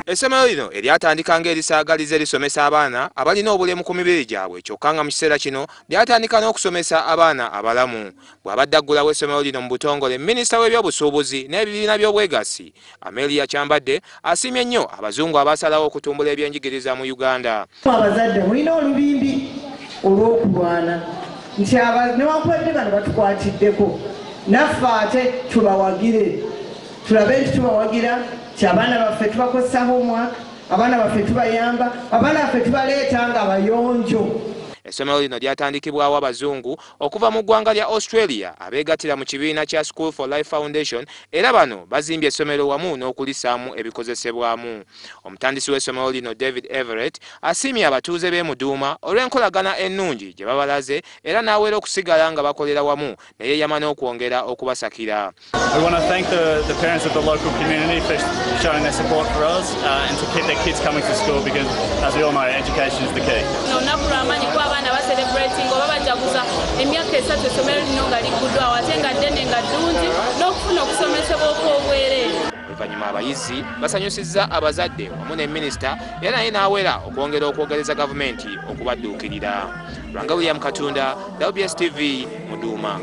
Essomero lino eryatandika ng'erisaagaliza erisomesa abaana abalina obulemu ku mibiri gyabwe kyokka nga mu kiseera kino lyatandika n'okusomesa abaana abalamu. Bw'abadde aggulawo essomero lino mu butongole, Minisita w'ebyobusuubuzi n'ebibiina by'obwegassi Amelia Kyambadde asiimye nnyo abazungu abasalawo okutumbula ebyenjigiriza mu Uganda. Abazadde mulina olubimbi olw'okulwana nti newankubadde bano batukwatiddeko naffe ate tubawagire tulabe nti tubawagira abaana baffe tubakozesa homework, abaana baffe tubayamba, abaana baffe tubaleeta nga bayonjo. Essomero lino lyatandikibwawo abazungu okuva mu ggwanga lya Australia abeegattira mu kibiina kya School for Life Foundation, era bano bazimbye essomero wamu n'okulisaamu ebikozesebwamu. Omutandisi w'essomero lino David Everett asiimye abatuuze b'e Muduuma olw'enkolagana ennungi gye babalaze era n'aweera okusigala nga bakolera wamu ne yeeyama n'okwongera okubasakira. We want to thank the parents of the local community for showing their support for us and to keep their kids coming to school because, as we all know, education is the key. Abaana baselebrating oba bajaguza emyaka esatu essomero lino nga ligguddwawo ate nga ddene nga ddungi n'okufuna okusomesebwa okw'obwereere. Oluvannyuma abayizi basanyusizza abazadde wamu ne Minisita era naye n'aweera okwongera okwogereza gavumenti okubadduukirira. Lwanga Williams Katunda, WBS TV, Muduuma.